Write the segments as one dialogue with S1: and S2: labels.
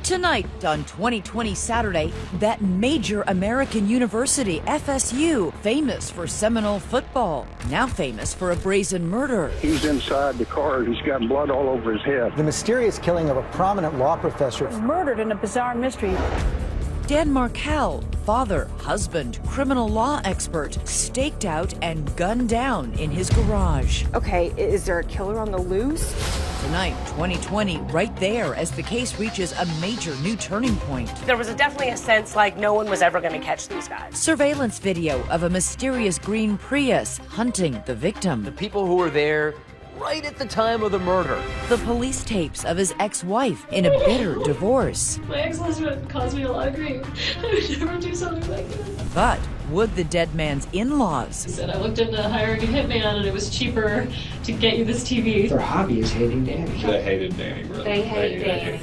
S1: Tonight on 2020 Saturday, that major American university, FSU, famous for Seminole football, now famous for a brazen murder.
S2: He's inside the car. He's got blood all over his head.
S3: The mysterious killing of a prominent law professor.
S4: Murdered in a bizarre mystery.
S1: Dan Markel, father, husband, criminal law expert, staked out and gunned down in his garage.
S4: Okay, is there a killer on the loose?
S1: Tonight, 2020, right there as the case reaches a major new turning point.
S5: There was definitely a sense like no one was ever going to catch these guys.
S1: Surveillance video of a mysterious green Prius hunting the victim.
S6: The people who were there right at the time of the murder.
S1: The police tapes of his ex-wife in a bitter divorce.
S7: My ex-husband caused me a lot of grief. I would never do something like this.
S1: But would the dead man's in-laws?
S7: He said, I looked into hiring a hitman and it was cheaper to get you this TV.
S8: Their hobby is hating Danny.
S9: They hated Danny, really.
S7: They hate Danny.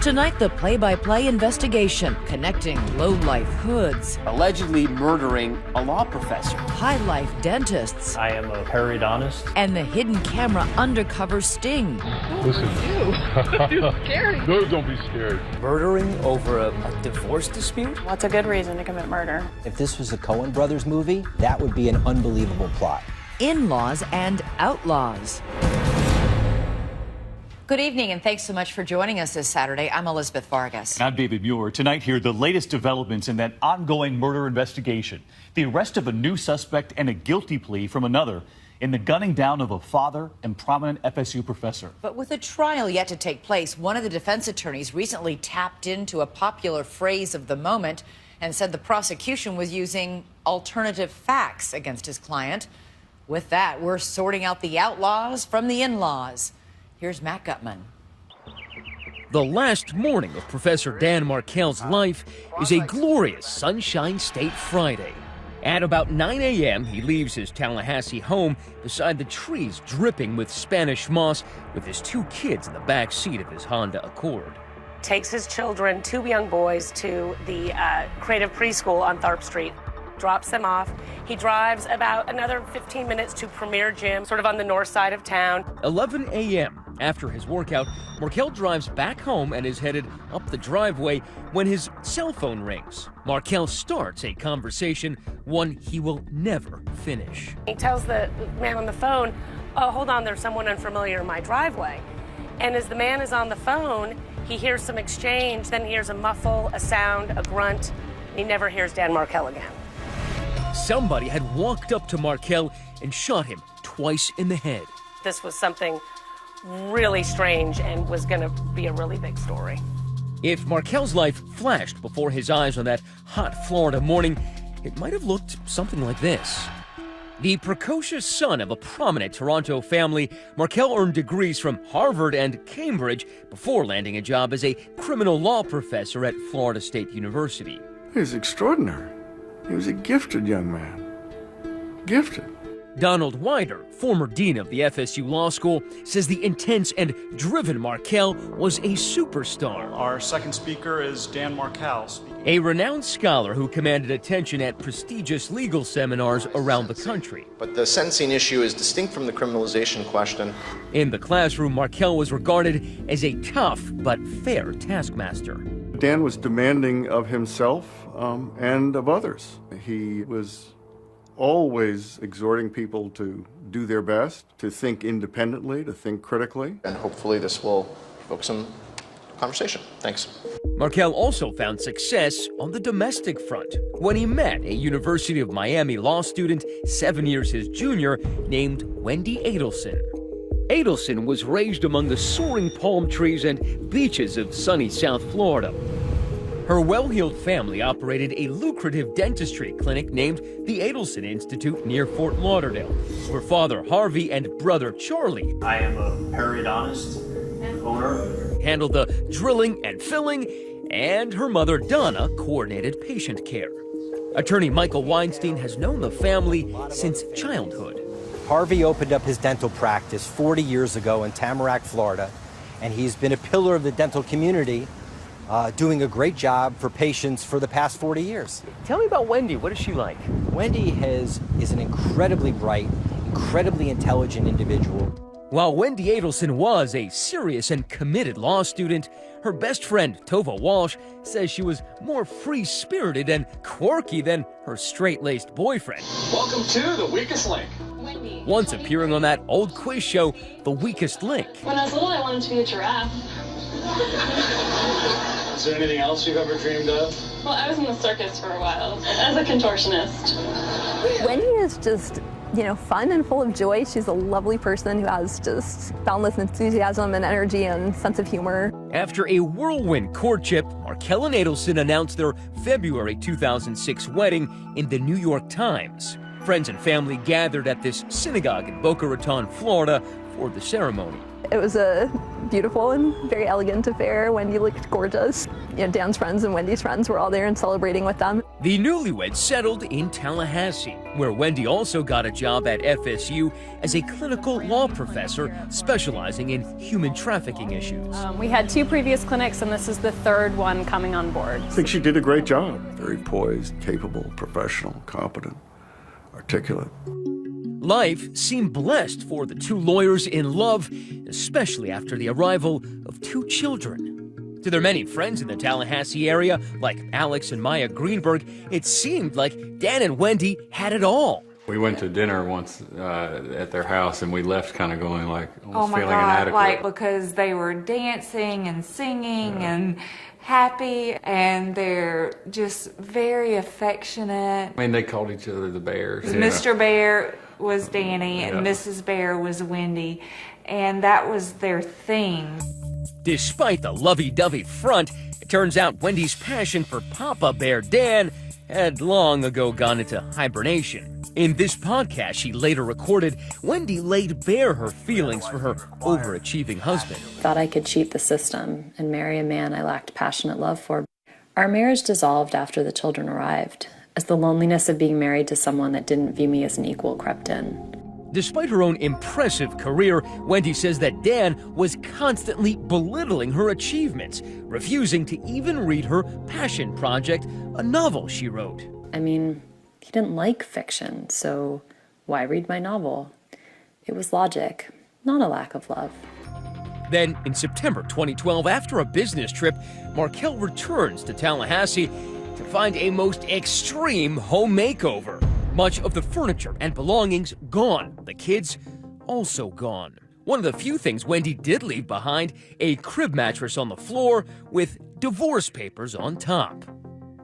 S1: Tonight, the play-by-play investigation connecting low-life hoods,
S6: Allegedly murdering a law professor.
S1: high-life dentists,
S10: I am a periodontist.
S1: and the hidden camera undercover sting.
S9: Listen. You're scared. No, don't be scared.
S6: Murdering over a divorce dispute?
S4: What's a good reason to commit murder?
S3: If this was a Coen Brothers movie, that would be an unbelievable plot.
S1: In-laws and outlaws.
S11: Good evening, and thanks so much for joining us this Saturday. I'm Elizabeth Vargas.
S12: I'm David Muir. Tonight here, the latest developments in that ongoing murder investigation. The arrest of a new suspect and a guilty plea from another in the gunning down of a father and prominent FSU professor.
S11: But with a trial yet to take place, one of the defense attorneys recently tapped into a popular phrase of the moment and said the prosecution was using alternative facts against his client. With that, we're sorting out the outlaws from the in-laws. Here's Matt Gutman.
S13: The last morning of Professor Dan Markel's life is a glorious Sunshine State Friday. At about 9 a.m., he leaves his Tallahassee home beside the trees dripping with Spanish moss with his two kids in the back seat of his Honda Accord.
S5: Takes his children, two young boys, to the creative preschool on Tharp Street. Drops them off. He drives about another 15 minutes to Premier Gym, sort of on the north side of town.
S13: 11 a.m. After his workout, Markel drives back home and is headed up the driveway when his cell phone rings. Markel starts a conversation, one he will never finish.
S5: He tells the man on the phone, oh, hold on, there's someone unfamiliar in my driveway. And as the man is on the phone, he hears some exchange, then he hears a muffle, a sound, a grunt, and he never hears Dan Markel again.
S13: Somebody had walked up to Markel and shot him twice in the head.
S5: This was something really strange and was going to be a really big story.
S13: If Markel's life flashed before his eyes on that hot Florida morning, it might have looked something like this. The precocious son of a prominent Toronto family, Markel earned degrees from Harvard and Cambridge before landing a job as a criminal law professor at Florida State University.
S14: He was extraordinary. He was a gifted young man. Gifted.
S13: Donald Wider, former dean of the FSU Law School, says the intense and driven Markel was a superstar.
S15: Our second speaker is Dan Markel.
S13: A renowned scholar who commanded attention at prestigious legal seminars around the country.
S16: But the sentencing issue is distinct from the criminalization question.
S13: In the classroom, Markel was regarded as a tough but fair taskmaster.
S14: Dan was demanding of himself and of others. He was always exhorting people to do their best, to think independently, to think critically.
S16: And hopefully this will provoke some conversation. Thanks.
S13: Markel also found success on the domestic front when he met a University of Miami law student 7 years his junior named Wendy Adelson. Adelson was raised among the soaring palm trees and beaches of sunny South Florida. Her well-heeled family operated a lucrative dentistry clinic named the Adelson Institute near Fort Lauderdale, where father Harvey and brother Charlie,
S10: I am a periodontist owner,
S13: handled the drilling and filling, and her mother Donna coordinated patient care. Attorney Michael Weinstein has known the family since childhood.
S3: Harvey opened up his dental practice 40 years ago in Tamarack, Florida, and he's been a pillar of the dental community, doing a great job for patients for the past 40 years.
S6: Tell me about Wendy. What is she like?
S3: Wendy is an incredibly bright, incredibly intelligent individual.
S13: While Wendy Adelson was a serious and committed law student, Her best friend, Tova Walsh, says she was more free-spirited and quirky than her straight-laced boyfriend.
S10: Welcome to The Weakest Link.
S13: Once appearing on that old quiz show, The Weakest Link.
S7: When I was little, I wanted to be a giraffe.
S10: Is there anything else you've ever dreamed of?
S7: Well, I was in the circus for a while as a contortionist.
S8: Wendy is just, fun and full of joy. She's a lovely person who has just boundless enthusiasm and energy and sense of humor.
S13: After a whirlwind courtship, Markell and Adelson announced their February 2006 wedding in the New York Times. Friends and family gathered at this synagogue in Boca Raton, Florida, for the ceremony.
S8: It was a beautiful and very elegant affair. Wendy looked gorgeous. Dan's friends and Wendy's friends were all there and celebrating with them.
S13: The newlyweds settled in Tallahassee, where Wendy also got a job at FSU as a clinical law professor specializing in human trafficking issues.
S4: We had 2 previous clinics, and this is the 3rd one coming on board.
S14: I think she did a great job. Very poised, capable, professional, competent, articulate.
S13: Life seemed blessed for the 2 lawyers in love, especially after the arrival of 2 children. To their many friends in the Tallahassee area, like Alex and Maya Greenberg, it seemed like Dan and Wendy had it all.
S17: We went to dinner once at their house, and we left kind of going like, almost feeling
S18: God,
S17: inadequate.
S18: Because they were dancing and singing and happy, and they're just very affectionate.
S17: I mean, they called each other the Bears.
S18: Mr. Bear was Danny, and Mrs. Bear was Wendy, and that was their thing.
S13: Despite the lovey-dovey front, it turns out Wendy's passion for Papa Bear Dan had long ago gone into hibernation. In this podcast she later recorded, Wendy laid bare her feelings for her overachieving husband.
S19: Thought I could cheat the system and marry a man I lacked passionate love for. Our marriage dissolved after the children arrived, as the loneliness of being married to someone that didn't view me as an equal crept in.
S13: Despite her own impressive career, Wendy says that Dan was constantly belittling her achievements, refusing to even read her passion project, a novel she wrote.
S19: I mean, he didn't like fiction, so why read my novel? It was logic, not a lack of love.
S13: Then, in September 2012, after a business trip, Markell returns to Tallahassee to find a most extreme home makeover. Much of the furniture and belongings gone. The kids also gone. One of the few things Wendy did leave behind, a crib mattress on the floor with divorce papers on top.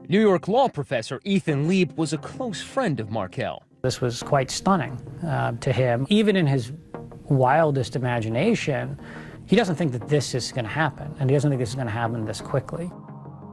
S13: New York law professor Ethan Lieb was a close friend of Markell.
S20: This was quite stunning to him. Even in his wildest imagination, he doesn't think that this is going to happen, and he doesn't think this is going to happen this quickly.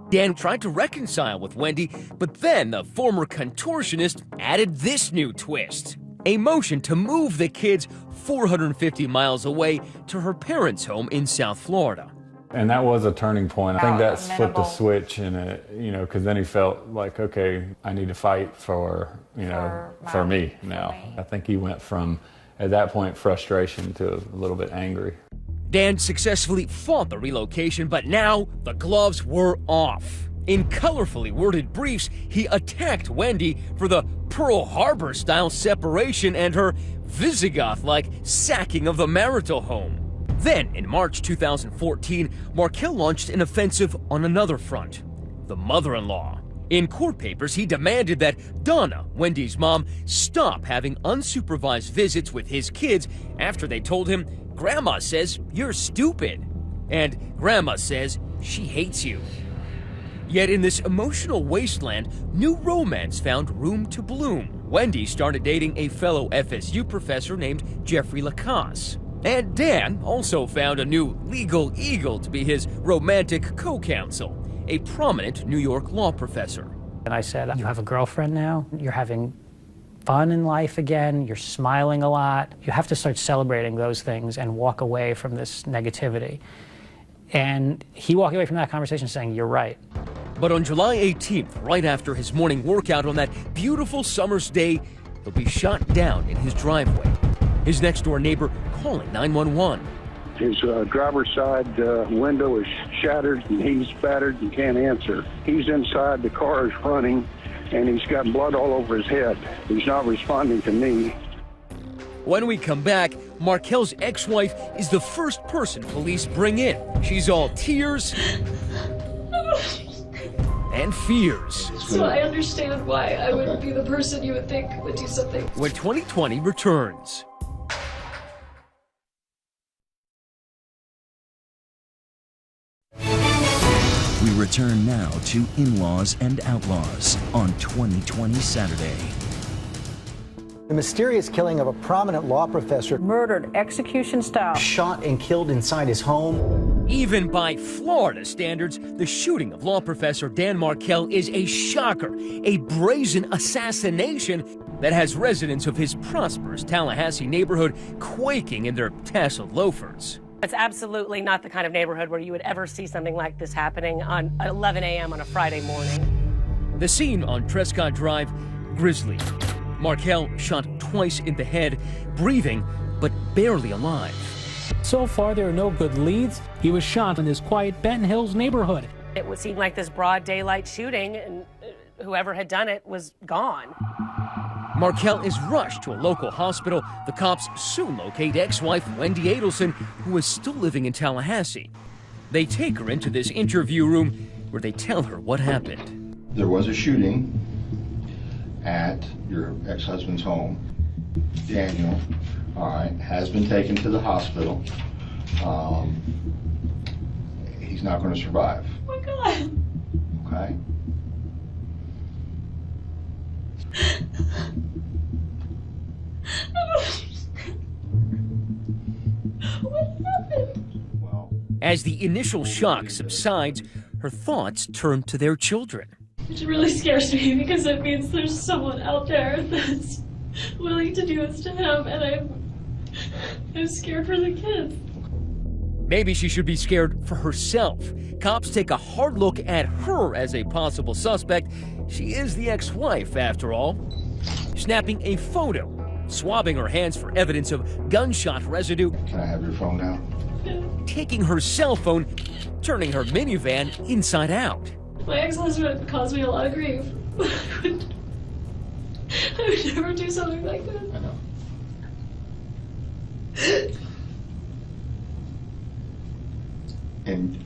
S13: Dan tried to reconcile with Wendy, but then the former contortionist added this new twist. A motion to move the kids 450 miles away to her parents' home in South Florida.
S17: And that was a turning point. I think that flipped a switch in it, because then he felt like, okay, I need to fight for me now. I think he went from, at that point, frustration to a little bit angry.
S13: Dan successfully fought the relocation, but now the gloves were off. In colorfully worded briefs, he attacked Wendy for the Pearl Harbor-style separation and her Visigoth-like sacking of the marital home. Then, in March 2014, Markell launched an offensive on another front, the mother-in-law. In court papers, he demanded that Donna, Wendy's mom, stop having unsupervised visits with his kids after they told him, "Grandma says you're stupid," and "Grandma says she hates you." Yet in this emotional wasteland, new romance found room to bloom. Wendy started dating a fellow FSU professor named Jeffrey Lacasse. And Dan also found a new legal eagle to be his romantic co-counsel, a prominent New York law professor.
S20: And I said, "You have a girlfriend now? You're having fun in life again, you're smiling a lot. You have to start celebrating those things and walk away from this negativity." And he walked away from that conversation saying, "You're right."
S13: But on July 18th, right after his morning workout on that beautiful summer's day, he'll be shot down in his driveway. His next-door neighbor calling 911.
S2: His driver's side window is shattered, and he's battered and can't answer. He's inside, the car is running, and he's got blood all over his head. He's not responding to me.
S13: When we come back, Markel's ex-wife is the first person police bring in. She's all tears and fears.
S7: So I understand why I wouldn't be the person you would think would do something.
S13: When 2020 returns.
S21: We return now to In-Laws and Outlaws on 2020 Saturday.
S22: The mysterious killing of a prominent law professor,
S23: murdered execution style,
S22: shot and killed inside his home.
S13: Even by Florida standards, the shooting of law professor Dan Markel is a shocker, a brazen assassination that has residents of his prosperous Tallahassee neighborhood quaking in their tasseled loafers.
S5: It's absolutely not the kind of neighborhood where you would ever see something like this happening on 11 a.m. on a Friday morning.
S13: The scene on Trescott Drive, grisly. Markel shot twice in the head, breathing but barely alive.
S24: So far, there are no good leads. He was shot in this quiet Benton Hills neighborhood.
S5: It would seem like this broad daylight shooting, and whoever had done it was gone.
S13: Markel is rushed to a local hospital. The cops soon locate ex-wife Wendy Adelson, who is still living in Tallahassee. They take her into this interview room where they tell her what happened.
S25: There was a shooting at your ex-husband's home. Daniel, has been taken to the hospital. He's not going to survive.
S7: Oh my God.
S25: Okay?
S7: What happened?
S13: As the initial shock subsides, her thoughts turn to their children.
S7: Which really scares me because it means there's someone out there that's willing to do this to him, and I'm scared for the kids.
S13: Maybe she should be scared for herself. Cops take a hard look at her as a possible suspect. She is the ex-wife, after all. Snapping a photo, swabbing her hands for evidence of gunshot residue.
S25: Can I have your phone now?
S13: Taking her cell phone, turning her minivan inside out.
S7: My ex-husband caused me a lot of grief. I would never do something like this.
S25: I know. And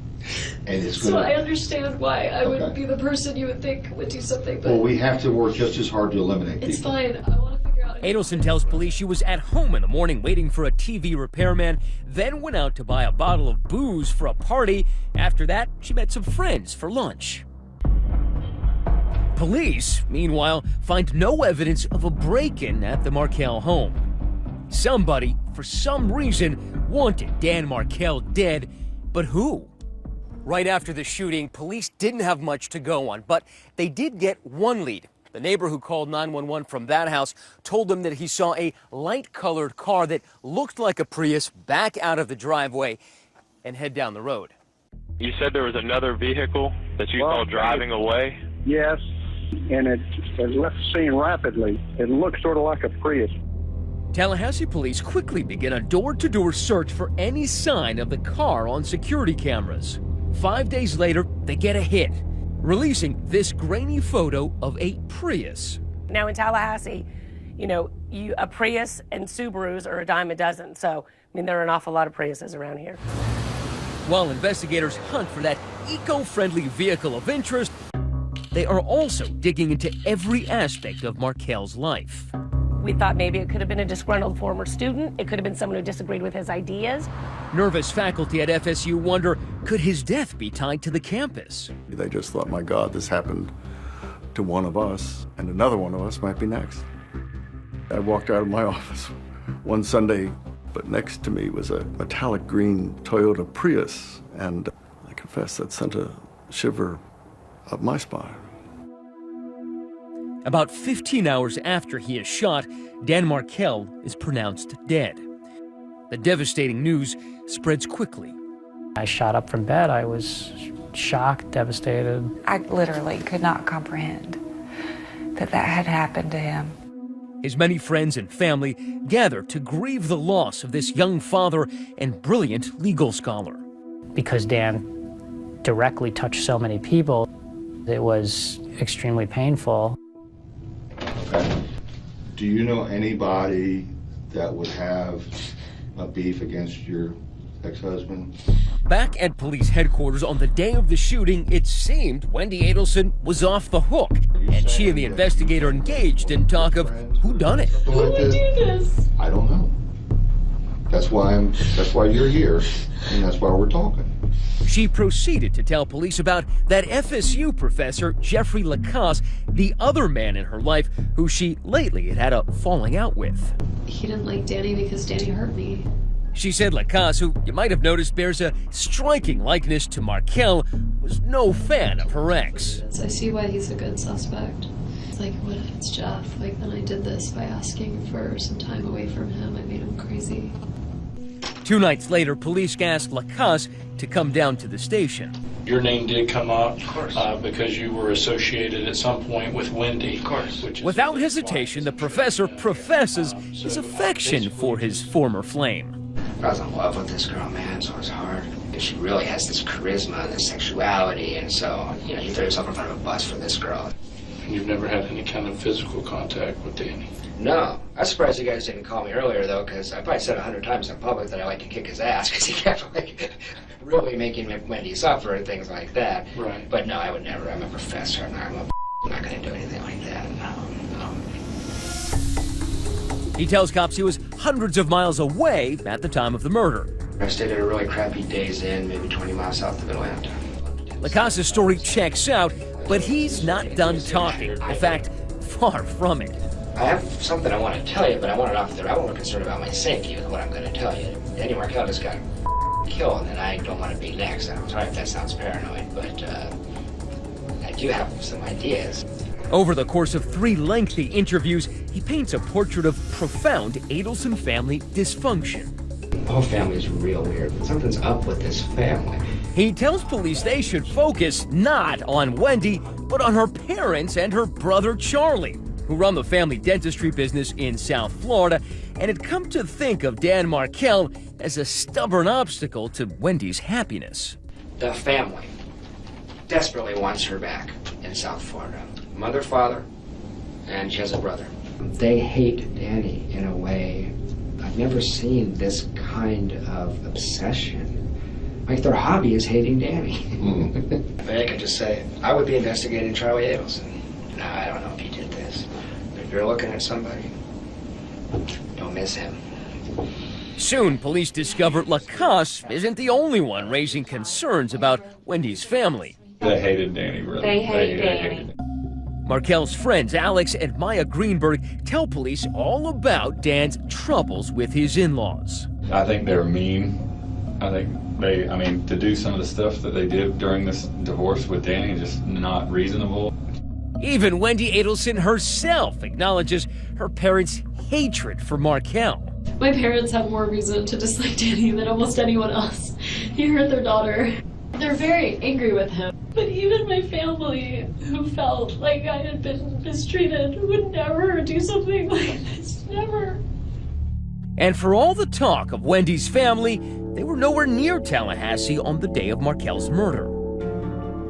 S25: it's good.
S7: So I understand why I wouldn't be the person you would think would do something, but...
S25: Well, we have to work just as hard to eliminate
S7: It's
S25: people.
S7: fine. I want to figure out...
S13: Adelson tells police she was at home in the morning waiting for a TV repairman, then went out to buy a bottle of booze for a party. After that, she met some friends for lunch. Police, meanwhile, find no evidence of a break-in at the Markel home. Somebody, for some reason, wanted Dan Markel dead, but who? Right after the shooting, police didn't have much to go on, but they did get one lead. The neighbor who called 911 from that house told them that he saw a light-colored car that looked like a Prius back out of the driveway and head down the road.
S26: You said there was another vehicle that you saw driving away?
S2: Yes, and it left the scene rapidly. It looked sort of like a Prius.
S13: Tallahassee police quickly begin a door-to-door search for any sign of the car on security cameras. 5 days later, they get a hit, releasing this grainy photo of a Prius.
S5: Now in Tallahassee, a Prius and Subarus are a dime a dozen. So, there are an awful lot of Priuses around here.
S13: While investigators hunt for that eco-friendly vehicle of interest, they are also digging into every aspect of Markel's life.
S5: We thought maybe it could have been a disgruntled former student. It could have been someone who disagreed with his ideas.
S13: Nervous faculty at FSU wonder, could his death be tied to the campus?
S14: They just thought, my God, this happened to one of us, and another one of us might be next. I walked out of my office one Sunday, but next to me was a metallic green Toyota Prius, and I confess that sent a shiver up my spine.
S13: About 15 hours after he is shot, Dan Markel is pronounced dead. The devastating news spreads quickly.
S20: I shot up from bed. I was shocked, devastated.
S18: I literally could not comprehend that had happened to him.
S13: His many friends and family gather to grieve the loss of this young father and brilliant legal scholar.
S20: Because Dan directly touched so many people, it was extremely painful.
S25: Okay. Do you know anybody that would have a beef against your ex-husband?
S13: Back at police headquarters on the day of the shooting, it seemed Wendy Adelson was off the hook, and she and the investigator engaged in talk of whodunit.
S7: Who would do this?
S25: I don't know. That's why you're here, and that's why we're talking.
S13: She proceeded to tell police about that FSU professor, Jeffrey Lacasse, the other man in her life who she lately had had a falling out with.
S7: He didn't like Danny because Danny hurt me.
S13: She said Lacasse, who you might have noticed bears a striking likeness to Markel, was no fan of her ex.
S7: So I see why he's a good suspect. It's like, what if it's Jeff? Like, then I did this by asking for some time away from him. I made him crazy.
S13: 2 nights later, police asked Lacasse to come down to the station.
S1: Your name did come up because you were associated at some point with Wendy. Of course.
S13: Without hesitation, the professor professes his affection for his former flame.
S9: I was in love with this girl, man, so it was hard. She really has this charisma and this sexuality, and so, you know, you throw yourself in front of a bus for this girl.
S1: And you've never had any kind of physical contact with Danny?
S9: No. I'm surprised you guys didn't call me earlier, though, because I probably said 100 times in public that I like to kick his ass, because he kept, like, really making Wendy suffer and things like that.
S1: Right.
S9: But no, I would never. I'm a professor, and I'm not going to do anything like that, no.
S13: He tells cops he was hundreds of miles away at the time of the murder.
S9: I stayed at a really crappy Days Inn, maybe 20 miles south of Atlanta.
S13: Lacasse's story checks out, but he's not done talking. In fact, far from it.
S9: I have something I want to tell you, but I want it off the... I'm more concerned about my safety with what I'm going to tell you. Danny Markel just got killed, and I don't want to be next. I'm sorry if that sounds paranoid, but I do have some ideas.
S13: Over the course of 3 lengthy interviews, he paints a portrait of profound Adelson family dysfunction.
S9: The whole family's real weird. Something's up with this family.
S13: He tells police they should focus not on Wendy, but on her parents and her brother Charlie, who run the family dentistry business in South Florida, and had come to think of Dan Markel as a stubborn obstacle to Wendy's happiness.
S9: The family desperately wants her back in South Florida. Mother, father, and she has a brother. They hate Danny in a way I've never seen. This kind of obsession. Like their hobby is hating Danny. If I could just say, I would be investigating Charlie Adelson. Now, I don't know if he did this, but if you're looking at somebody, don't miss him.
S13: Soon, police discover Lacasse isn't the only one raising concerns about Wendy's family.
S17: They hated Danny, really.
S9: They hate Danny.
S13: Markel's friends, Alex and Maya Greenberg, tell police all about Dan's troubles with his in-laws.
S17: I think they're mean. I think to do some of the stuff that they did during this divorce with Danny is just not reasonable.
S13: Even Wendy Adelson herself acknowledges her parents' hatred for Markel.
S7: My parents have more reason to dislike Danny than almost anyone else. He hurt their daughter. They're very angry with him. But even my family, who felt like I had been mistreated, would never do something like this. Never.
S13: And for all the talk of Wendy's family, they were nowhere near Tallahassee on the day of Markel's murder.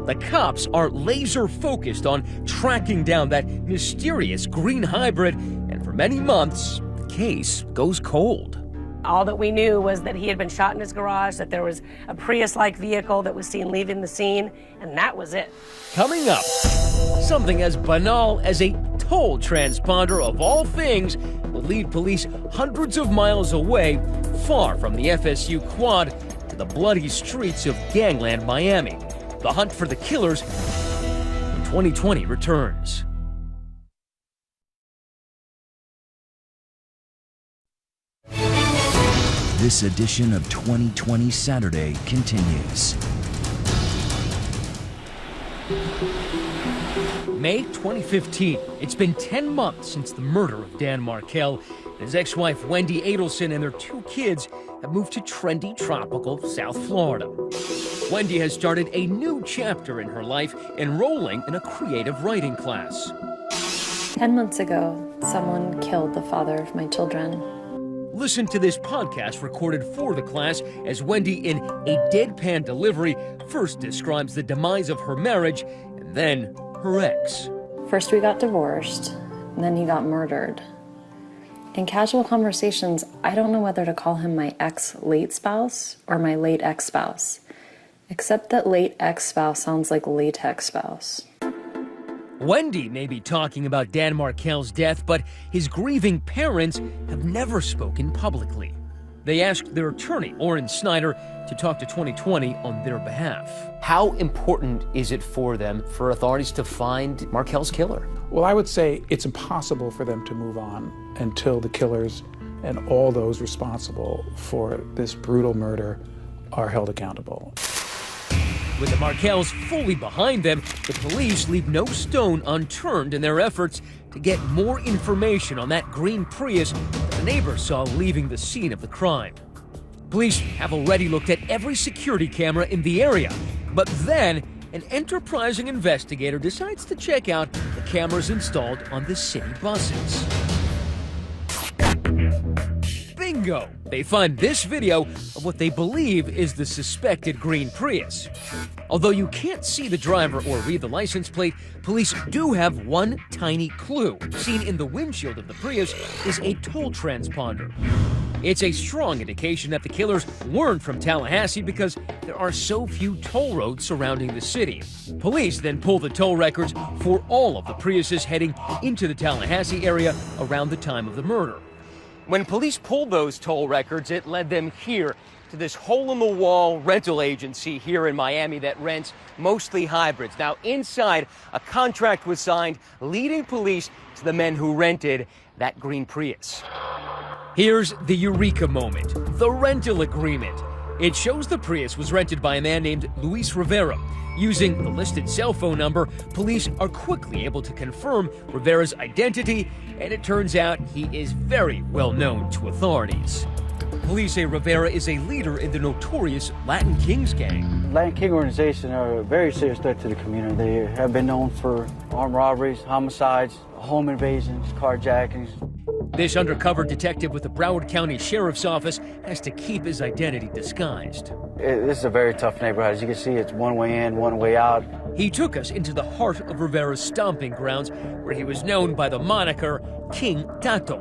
S13: The cops are laser focused on tracking down that mysterious green hybrid, and for many months, the case goes cold.
S5: All that we knew was that he had been shot in his garage, that there was a Prius-like vehicle that was seen leaving the scene, and that was it.
S13: Coming up, something as banal as a toll transponder of all things will lead police hundreds of miles away, far from the FSU quad, to the bloody streets of gangland Miami. The hunt for the killers when 2020 returns.
S21: This edition of 2020 Saturday continues.
S13: May 2015. It's been 10 months since the murder of Dan Markel. His ex-wife Wendy Adelson and their 2 kids have moved to trendy, tropical South Florida. Wendy has started a new chapter in her life, enrolling in a creative writing class.
S19: 10 months ago, someone killed the father of my children.
S13: Listen to this podcast recorded for the class as Wendy, in a deadpan delivery, first describes the demise of her marriage and then her ex.
S19: First we got divorced, and then he got murdered. In casual conversations, I don't know whether to call him my ex-late spouse or my late ex-spouse, except that late ex-spouse sounds like latex spouse.
S13: Wendy may be talking about Dan Markel's death, but his grieving parents have never spoken publicly. They asked their attorney, Orrin Snyder, to talk to 2020 on their behalf. How important is it for them, for authorities, to find Markel's killer?
S3: Well, I would say it's impossible for them to move on until the killers and all those responsible for this brutal murder are held accountable.
S13: With the Markels fully behind them, the police leave no stone unturned in their efforts to get more information on that green Prius that the neighbors saw leaving the scene of the crime. Police have already looked at every security camera in the area, but then an enterprising investigator decides to check out the cameras installed on the city buses. Bingo! They find this video of what they believe is the suspected green Prius. Although you can't see the driver or read the license plate, police do have one tiny clue. Seen in the windshield of the Prius is a toll transponder. It's a strong indication that the killers weren't from Tallahassee because there are so few toll roads surrounding the city. Police then pull the toll records for all of the Priuses heading into the Tallahassee area around the time of the murder. When police pulled those toll records, it led them here to this hole-in-the-wall rental agency here in Miami that rents mostly hybrids. Now, inside, a contract was signed leading police to the men who rented that green Prius. Here's the eureka moment, the rental agreement. It shows the Prius was rented by a man named Luis Rivera. Using the listed cell phone number, police are quickly able to confirm Rivera's identity, and it turns out he is very well known to authorities. Police say Rivera is a leader in the notorious Latin Kings gang.
S6: Latin King organization are a very serious threat to the community. They have been known for armed robberies, homicides, home invasions, carjackings.
S13: This undercover detective with the Broward County Sheriff's Office has to keep his identity disguised.
S6: This is a very tough neighborhood. As you can see, it's one way in, one way out.
S13: He took us into the heart of Rivera's stomping grounds, where he was known by the moniker King Tato.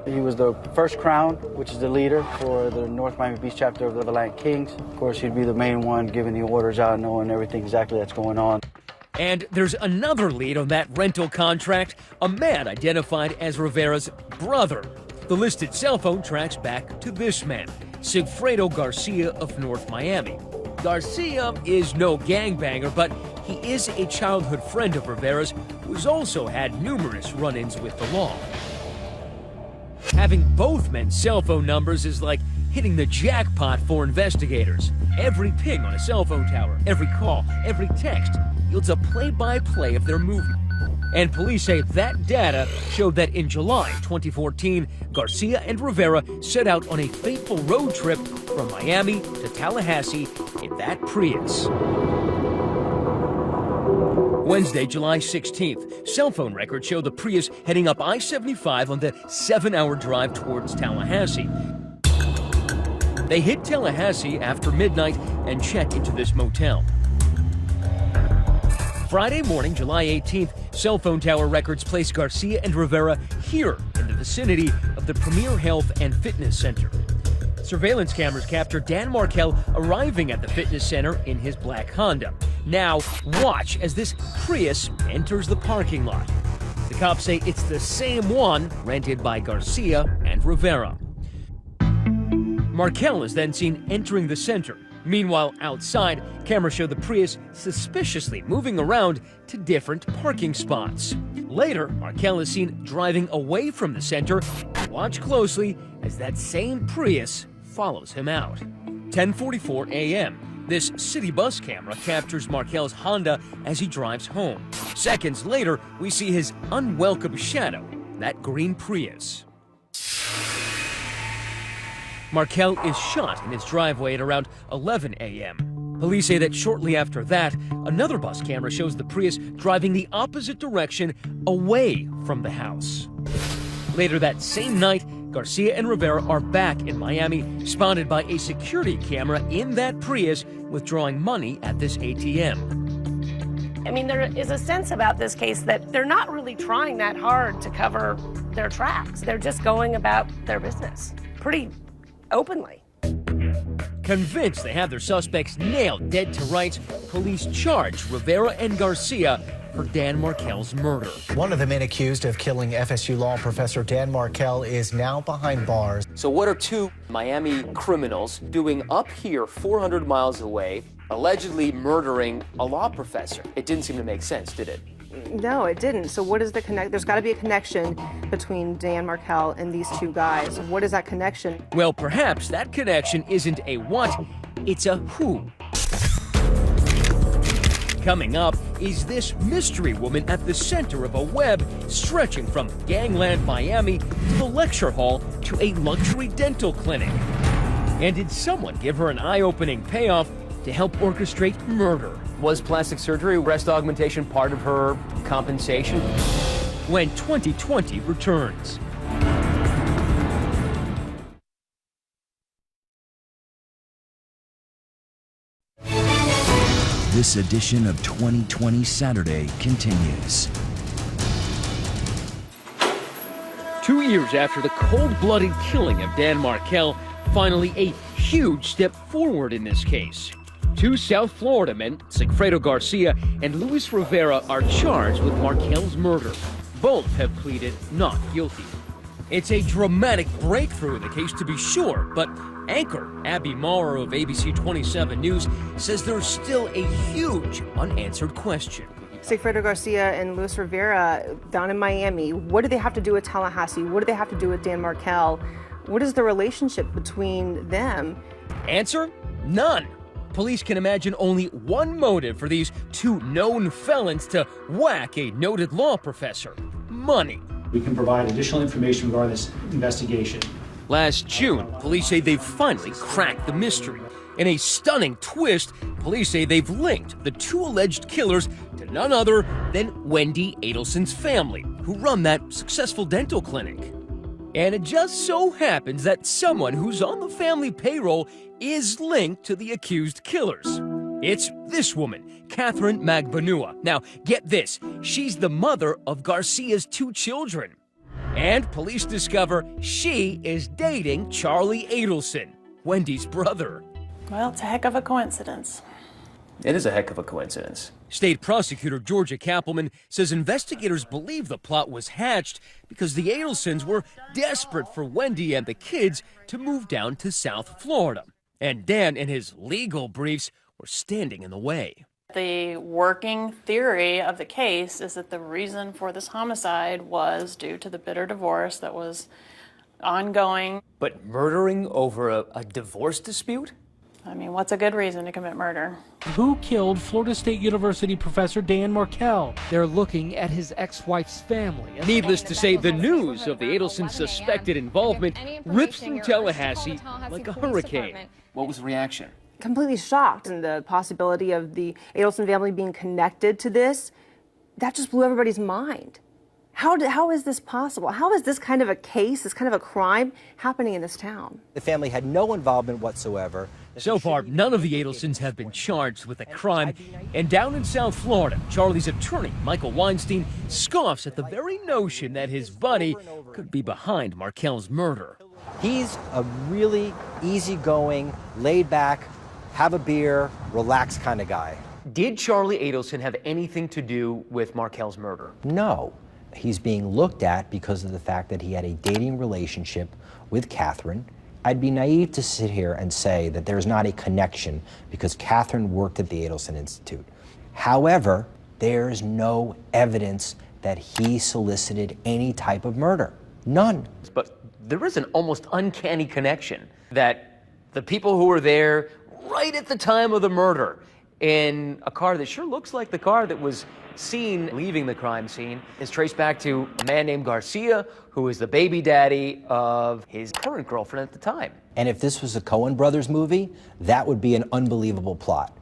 S6: He was the first crown, which is the leader for the North Miami Beach chapter of the Latin Kings. Of course, he'd be the main one giving the orders out, knowing everything exactly that's going on.
S13: And there's another lead on that rental contract, a man identified as Rivera's brother. The listed cell phone tracks back to this man, Sigfredo Garcia of North Miami. Garcia is no gangbanger, but he is a childhood friend of Rivera's who's also had numerous run-ins with the law. Having both men's cell phone numbers is like hitting the jackpot for investigators. Every ping on a cell phone tower, every call, every text yields a play-by-play of their movement. And police say that data showed that in July 2014, Garcia and Rivera set out on a fateful road trip from Miami to Tallahassee in that Prius. Wednesday, July 16th, cell phone records show the Prius heading up I-75 on the 7-hour drive towards Tallahassee. They hit Tallahassee after midnight and check into this motel. Friday morning, July 18th, cell phone tower records place Garcia and Rivera here in the vicinity of the Premier Health and Fitness Center. Surveillance cameras capture Dan Markel arriving at the fitness center in his black Honda. Now, watch as this Prius enters the parking lot. The cops say it's the same one rented by Garcia and Rivera. Markel is then seen entering the center. Meanwhile, outside, cameras show the Prius suspiciously moving around to different parking spots. Later, Markel is seen driving away from the center. Watch closely as that same Prius follows him out. 10:44 a.m. This city bus camera captures Markel's Honda as he drives home. Seconds later, we see his unwelcome shadow, that green Prius. Markel is shot in his driveway at around 11 a.m. Police say that shortly after that, another bus camera shows the Prius driving the opposite direction away from the house. Later that same night, Garcia and Rivera are back in Miami, spotted by a security camera in that Prius withdrawing money at this ATM.
S5: I mean, there is a sense about this case that they're not really trying that hard to cover their tracks. They're just going about their business pretty openly.
S13: Convinced they have their suspects nailed dead to rights, police charge Rivera and Garcia for Dan Markel's murder.
S8: One of the men accused of killing FSU law professor Dan Markel is now behind bars.
S10: So what are two Miami criminals doing up here 400 miles away, allegedly murdering a law professor? It didn't seem to make sense, did it?
S11: No, it didn't. So what is the connect? There's got to be a connection between Dan Markel and these two guys. What is that connection?
S13: Well, perhaps that connection isn't a what, it's a who. Coming up, is this mystery woman at the center of a web stretching from gangland Miami to the lecture hall to a luxury dental clinic? And did someone give her an eye-opening payoff to help orchestrate murder?
S10: Was plastic surgery, breast augmentation part of her compensation?
S13: When 2020 returns.
S21: This edition of 2020 Saturday continues.
S13: 2 years after the cold-blooded killing of Dan Markel, finally a huge step forward in this case. Two South Florida men, Sigfredo Garcia and Luis Rivera, are charged with Markel's murder. Both have pleaded not guilty. It's a dramatic breakthrough in the case, to be sure, but anchor Abby Maurer of ABC 27 News says there's still a huge unanswered question.
S11: Sigfredo Garcia and Luis Rivera down in Miami, what do they have to do with Tallahassee? What do they have to do with Dan Markel? What is the relationship between them?
S13: Answer? None. Police can imagine only one motive for these two known felons to whack a noted law professor: money.
S12: We can provide additional information regarding this investigation.
S13: Last June, police say they've finally cracked the mystery. In a stunning twist, police say they've linked the two alleged killers to none other than Wendy Adelson's family, who run that successful dental clinic. And it just so happens that someone who's on the family payroll is linked to the accused killers. It's this woman, Catherine Magbanua. Now, get this, she's the mother of Garcia's two children. And police discover she is dating Charlie Adelson, Wendy's brother.
S15: Well, it's a heck of a coincidence.
S10: It is a heck of a coincidence.
S13: State Prosecutor Georgia Kappelman says investigators believe the plot was hatched because the Adelsons were desperate for Wendy and the kids to move down to South Florida. And Dan and his legal briefs were standing in the way.
S15: The working theory of the case is that the reason for this homicide was due to the bitter divorce that was ongoing.
S10: But murdering over a divorce dispute?
S15: I mean, what's a good reason to commit murder?
S24: Who killed Florida State University professor Dan Markel?
S13: They're looking at his ex-wife's family. Needless to say, the news of the Adelson's suspected involvement rips through Tallahassee like a hurricane.
S10: What was the reaction?
S11: Completely shocked, and the possibility of the Adelson family being connected to this, that just blew everybody's mind. How is this possible? How is this kind of a case, this kind of a crime happening in this town?
S8: The family had no involvement whatsoever.
S13: So far, none of the Adelsons have been charged with a crime. And down in South Florida, Charlie's attorney, Michael Weinstein, scoffs at the very notion that his buddy could be behind Markel's murder.
S8: He's a really easygoing, laid back, have a beer, relaxed kind of guy.
S10: Did Charlie Adelson have anything to do with Markel's murder?
S8: No. He's being looked at because of the fact that he had a dating relationship with Catherine. I'd be naive to sit here and say that there's not a connection because Catherine worked at the Adelson Institute. However, there's no evidence that he solicited any type of murder. None.
S10: But there is an almost uncanny connection that the people who were there right at the time of the murder in a car that sure looks like the car that was seen leaving the crime scene is traced back to a man named Garcia, who is the baby daddy of his current girlfriend at the time.
S8: And if this was a Coen Brothers movie, that would be an unbelievable plot.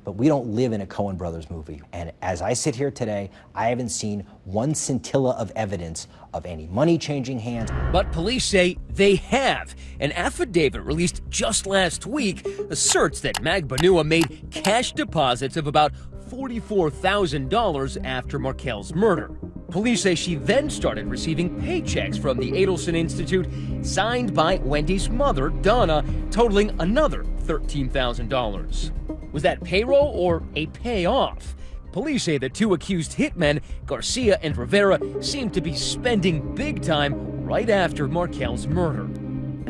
S8: But we don't live in a Coen Brothers movie. And as I sit here today, I haven't seen one scintilla of evidence of any money changing hands.
S13: But police say they have. An affidavit released just last week asserts that Magbanua made cash deposits of about $44,000 after Markel's murder. Police say she then started receiving paychecks from the Adelson Institute, signed by Wendy's mother, Donna, totaling another $13,000. Was that payroll or a payoff? Police say the two accused hitmen, Garcia and Rivera, seemed to be spending big time right after Markel's murder.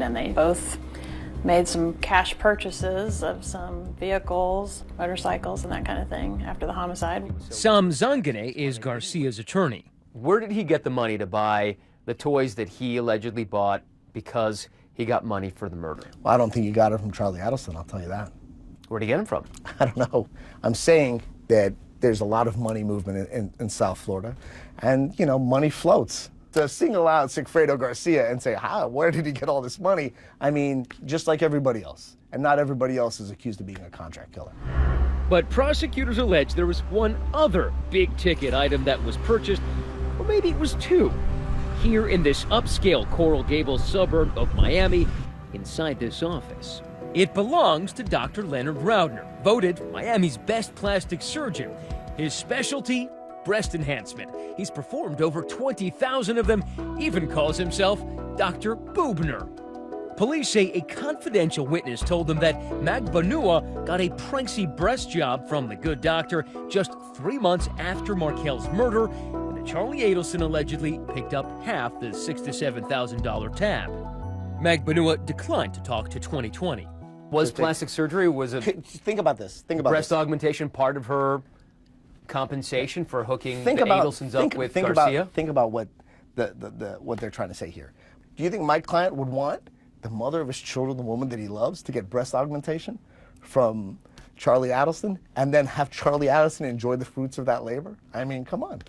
S15: And they both made some cash purchases of some vehicles, motorcycles, and that kind of thing after the homicide.
S13: Sam Zangane is Garcia's attorney.
S10: Where did he get the money to buy the toys that he allegedly bought because he got money for the murder?
S2: Well, I don't think he got it from Charlie Adelson, I'll tell you that.
S10: Where'd he get them from?
S2: I don't know. I'm saying that there's a lot of money movement in South Florida, and, you know, money floats. To single out Sigfredo Garcia and say, where did he get all this money? I mean, just like everybody else. And not everybody else is accused of being a contract killer.
S13: But prosecutors allege there was one other big-ticket item that was purchased, or maybe it was two, here in this upscale Coral Gables suburb of Miami, inside this office. It belongs to Dr. Leonard Raudner, voted Miami's best plastic surgeon. His specialty, breast enhancement. He's performed over 20,000 of them, even calls himself Dr. Boobner. Police say a confidential witness told them that Magbanua got a pranksy breast job from the good doctor just 3 months after Markel's murder, and that Charlie Adelson allegedly picked up half the $6,000 to $7,000 tab. Magbanua declined to talk to 2020.
S10: Was plastic surgery, was a
S2: think about this. Think about
S10: breast
S2: this.
S10: augmentation part of her compensation for hooking the
S2: about,
S10: Adelsons up with Garcia?
S2: Think about what what they're trying to say here. Do you think my client would want the mother of his children, the woman that he loves, to get breast augmentation from Charlie Adelson and then have Charlie Adelson enjoy the fruits of that labor? I mean, come on.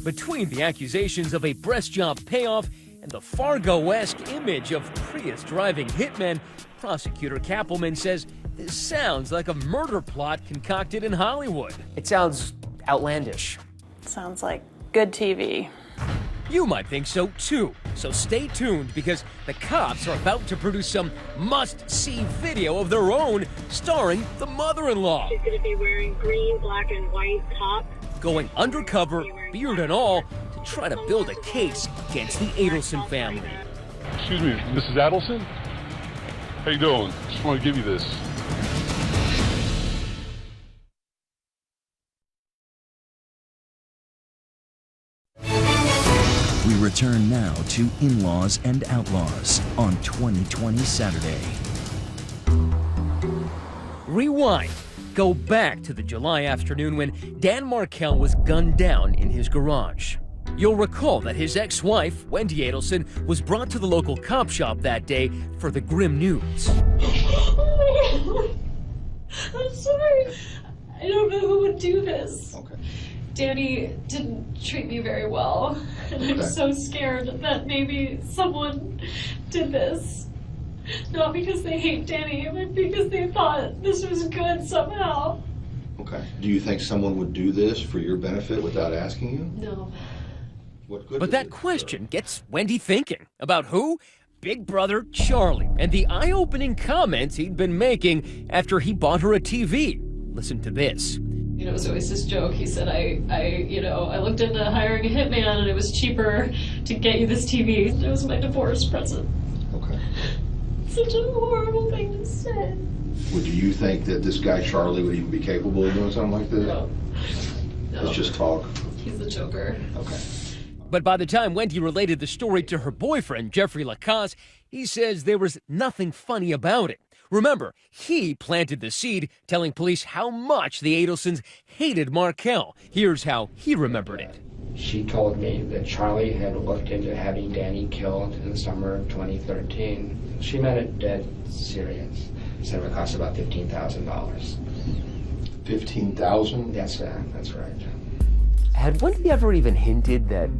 S13: Between the accusations of a breast job payoff and the Fargo-esque image of Prius-driving hitmen, Prosecutor Kappelman says this sounds like a murder plot concocted in Hollywood.
S10: It sounds outlandish.
S15: Sounds like good TV.
S13: You might think so too, so stay tuned because the cops are about to produce some must-see video of their own starring the mother-in-law.
S4: She's going to be wearing green, black, and white top.
S13: Going undercover, beard and all, to try to build a case against the Adelson family.
S16: Excuse me, Mrs. Adelson? How you doing? Just want to give you this.
S21: We return now to In-Laws and Outlaws on 2020 Saturday.
S13: Rewind. Go back to the July afternoon when Dan Markel was gunned down in his garage. You'll recall that his ex-wife, Wendy Adelson, was brought to the local cop shop that day for the grim news.
S7: I'm sorry. I don't know who would do this. Okay. Danny didn't treat me very well, and I'm so scared that maybe someone did this. Not because they hate Danny, but because they thought this was good somehow.
S25: Okay. Do you think someone would do this for your benefit without asking you?
S7: No.
S25: What good
S13: But that question gets Wendy thinking about who? Big brother Charlie, and the eye-opening comments he'd been making after he bought her a TV. Listen to this.
S7: You know, it was always this joke. He said, I looked into hiring a hitman and it was cheaper to get you this TV. It was my divorce present.
S25: Okay.
S7: Such a horrible thing to say.
S25: Well, do you think that this guy Charlie would even be capable of doing something like this?
S7: No.
S25: It's just talk.
S7: He's a joker.
S25: Okay.
S13: But by the time Wendy related the story to her boyfriend, Jeffrey Lacasse, he says there was nothing funny about it. Remember, he planted the seed, telling police how much the Adelsons hated Markel. Here's how he remembered it.
S9: She told me that Charlie had looked into having Danny killed in the summer of 2013. She meant it dead serious. Said it would cost about $15,000.
S25: $15,000?
S9: That's right.
S10: Had Wendy ever even hinted that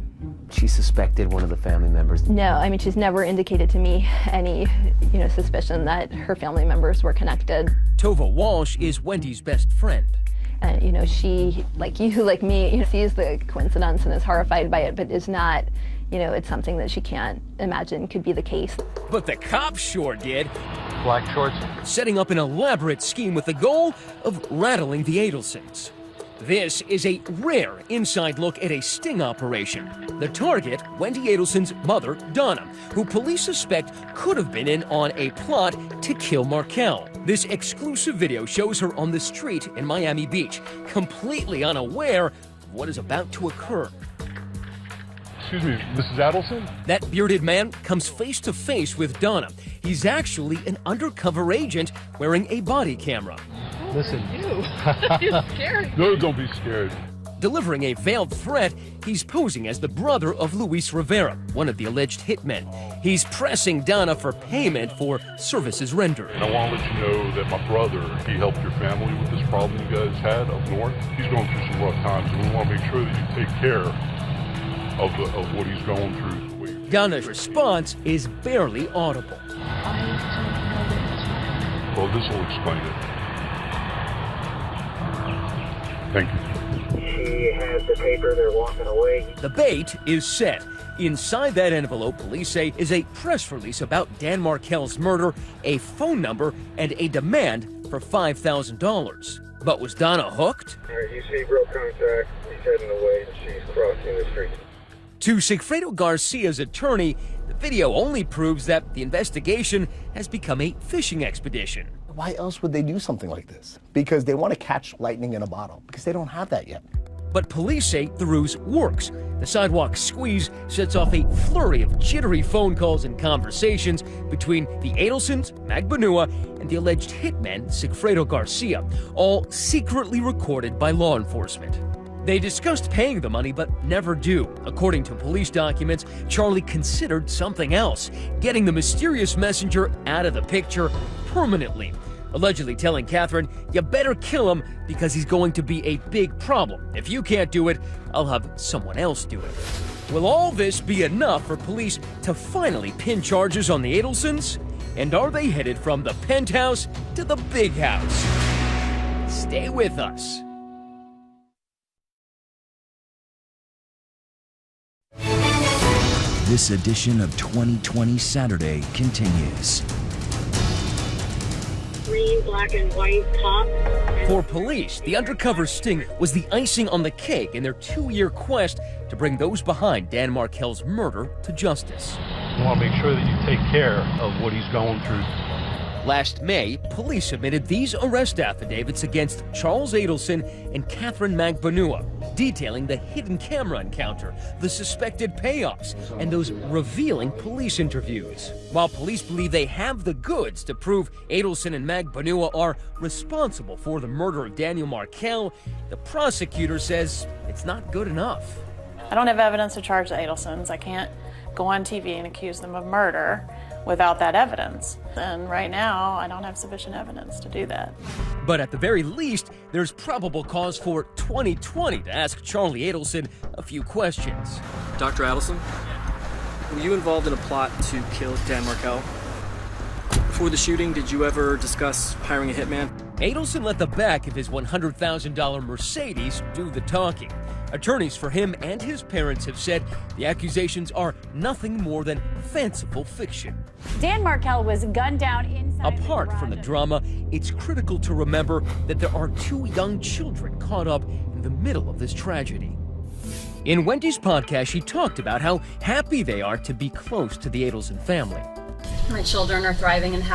S10: she suspected one of the family members?
S22: No, I mean, she's never indicated to me any, suspicion that her family members were connected.
S13: Tova Walsh is Wendy's best friend.
S22: And, she, like you, like me, sees the coincidence and is horrified by it, but is not, it's something that she can't imagine could be the case.
S13: But the cops sure did.
S16: Black shorts.
S13: Setting up an elaborate scheme with the goal of rattling the Adelsons. This is a rare inside look at a sting operation. The target, Wendy Adelson's mother, Donna, who police suspect could have been in on a plot to kill Markel. This exclusive video shows her on the street in Miami Beach, completely unaware of what is about to occur.
S16: Excuse me, Mrs. Adelson?
S13: That bearded man comes face to face with Donna. He's actually an undercover agent wearing a body camera.
S16: Listen.
S4: You're scared.
S16: No, don't be scared.
S13: Delivering a veiled threat, he's posing as the brother of Luis Rivera, one of the alleged hitmen. He's pressing Donna for payment for services rendered.
S16: And I want to let you know that my brother, he helped your family with this problem you guys had up north. He's going through some rough times, and we want to make sure that you take care of what he's going through.
S13: Donna's response is barely audible.
S16: Well, this will explain it. Thank you.
S1: She has the paper, they're walking away.
S13: The bait is set. Inside that envelope, police say, is a press release about Dan Markel's murder, a phone number, and a demand for $5,000. But was Donna hooked?
S1: All right, you see broke contact, he's heading away, and she's crossing the street.
S13: To Sigfredo Garcia's attorney, the video only proves that the investigation has become a fishing expedition.
S2: Why else would they do something like this? Because they want to catch lightning in a bottle, because they don't have that yet.
S13: But police say the ruse works. The sidewalk squeeze sets off a flurry of jittery phone calls and conversations between the Adelsons, Magbanua, and the alleged hitman, Sigfredo Garcia, all secretly recorded by law enforcement. They discussed paying the money, but never do. According to police documents, Charlie considered something else, getting the mysterious messenger out of the picture permanently, allegedly telling Catherine, "You better kill him because he's going to be a big problem. If you can't do it, I'll have someone else do it." Will all this be enough for police to finally pin charges on the Adelsons? And are they headed from the penthouse to the big house? Stay with us.
S21: This edition of 2020 Saturday continues.
S4: Green, black, and white top.
S13: For police, the undercover sting was the icing on the cake in their 2-year quest to bring those behind Dan Markel's murder to justice.
S16: We want to make sure that you take care of what he's going through.
S13: Last May, police submitted these arrest affidavits against Charles Adelson and Catherine Magbanua, detailing the hidden camera encounter, the suspected payoffs, and those revealing police interviews. While police believe they have the goods to prove Adelson and Magbanua are responsible for the murder of Daniel Markel, the prosecutor says it's not good enough.
S15: I don't have evidence to charge the Adelsons. I can't go on TV and accuse them of murder without that evidence. And right now, I don't have sufficient evidence to do that.
S13: But at the very least, there's probable cause for 2020 to ask Charlie Adelson a few questions.
S14: Dr. Adelson, were you involved in a plot to kill Dan Markel? Before the shooting, did you ever discuss hiring a hitman?
S13: Adelson let the back of his $100,000 Mercedes do the talking. Attorneys for him and his parents have said the accusations are nothing more than fanciful fiction.
S18: Dan Markel was gunned down inside.
S13: Apart from the drama, it's critical to remember that there are 2 young children caught up in the middle of this tragedy. In Wendy's podcast, she talked about how happy they are to be close to the Adelson family.
S18: My children are thriving and happy.